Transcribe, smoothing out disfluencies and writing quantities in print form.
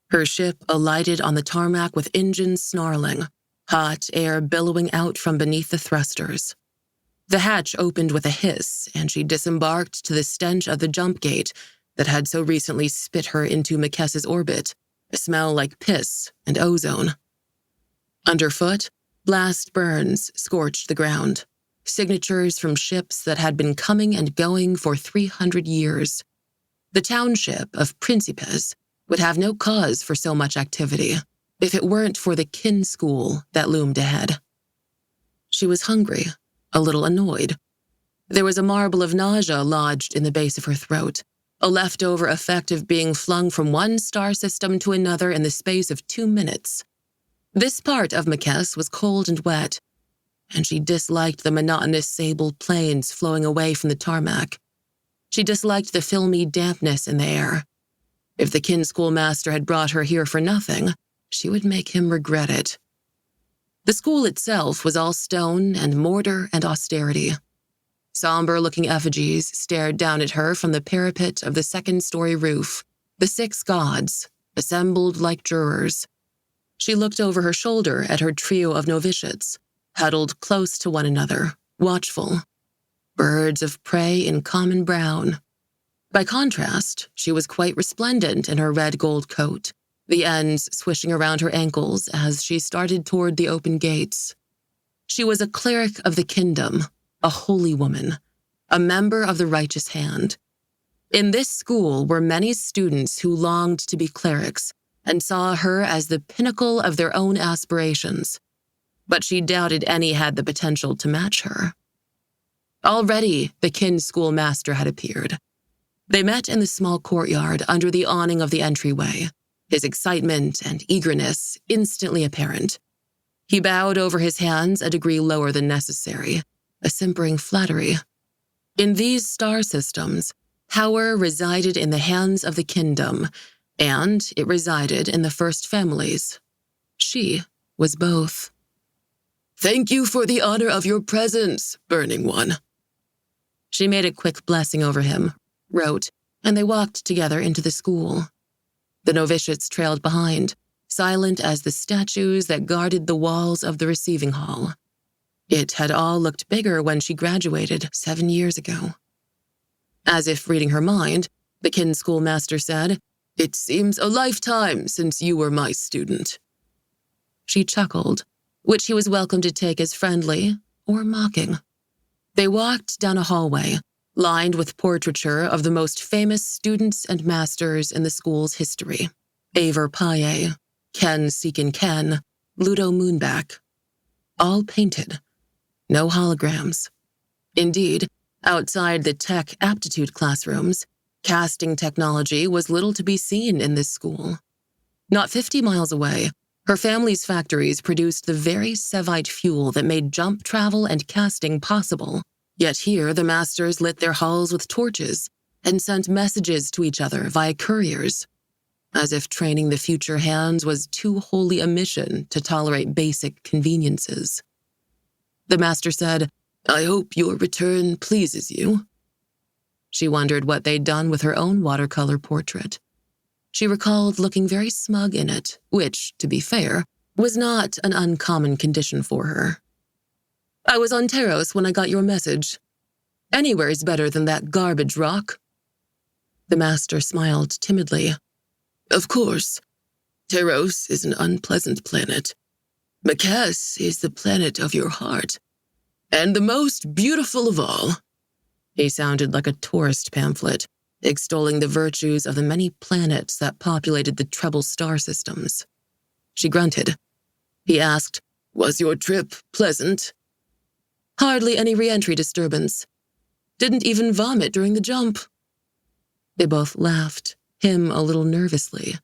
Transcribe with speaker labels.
Speaker 1: Her ship alighted on the tarmac with engines snarling, hot air billowing out from beneath the thrusters. The hatch opened with a hiss, and she disembarked to the stench of the jump gate that had so recently spit her into Makessa's orbit, a smell like piss and ozone. Underfoot, blast burns scorched the ground, signatures from ships that had been coming and going for 300 years. The township of Principes would have no cause for so much activity if it weren't for the kin school that loomed ahead. She was hungry, a little annoyed. There was a marble of nausea lodged in the base of her throat, a leftover effect of being flung from one star system to another in the space of 2 minutes. This part of Makess was cold and wet, and she disliked the monotonous sable plains flowing away from the tarmac. She disliked the filmy dampness in the air. If the kin schoolmaster had brought her here for nothing, she would make him regret it. The school itself was all stone and mortar and austerity. Somber-looking effigies stared down at her from the parapet of the second-story roof, the 6 gods, assembled like jurors. She looked over her shoulder at her trio of novitiates, huddled close to one another, watchful. Birds of prey in common brown. By contrast, she was quite resplendent in her red gold coat, the ends swishing around her ankles as she started toward the open gates. She was a cleric of the kingdom, a holy woman, a member of the righteous hand. In this school were many students who longed to be clerics and saw her as the pinnacle of their own aspirations, but she doubted any had the potential to match her. Already, the kin schoolmaster had appeared. They met in the small courtyard under the awning of the entryway, his excitement and eagerness instantly apparent. He bowed over his hands a degree lower than necessary, a simpering flattery. In these star systems, power resided in the hands of the kingdom, and it resided in the first families. She was both. "Thank you for the honor of your presence, Burning One." She made a quick blessing over him, wrote, and they walked together into the school. The novitiates trailed behind, silent as the statues that guarded the walls of the receiving hall. It had all looked bigger when she graduated 7 years ago. As if reading her mind, the kin schoolmaster said, "It seems a lifetime since you were my student." She chuckled, which he was welcome to take as friendly or mocking. They walked down a hallway, lined with portraiture of the most famous students and masters in the school's history. Aver Paye, Ken Seekin Ken, Ludo Moonback. All painted. No holograms. Indeed, outside the tech aptitude classrooms, casting technology was little to be seen in this school. Not 50 miles away, her family's factories produced the very sevite fuel that made jump travel and casting possible. Yet here the masters lit their halls with torches and sent messages to each other via couriers, as if training the future hands was too holy a mission to tolerate basic conveniences. The master said, "I hope your return pleases you." She wondered what they'd done with her own watercolor portrait. She recalled looking very smug in it, which, to be fair, was not an uncommon condition for her. "I was on Teros when I got your message. Anywhere's better than that garbage rock." The master smiled timidly. "Of course. Teros is an unpleasant planet. Makess is the planet of your heart, and the most beautiful of all." He sounded like a tourist pamphlet, extolling the virtues of the many planets that populated the treble star systems. She grunted. He asked, "Was your trip pleasant?" "Hardly any re-entry disturbance. Didn't even vomit during the jump." They both laughed, him a little nervously.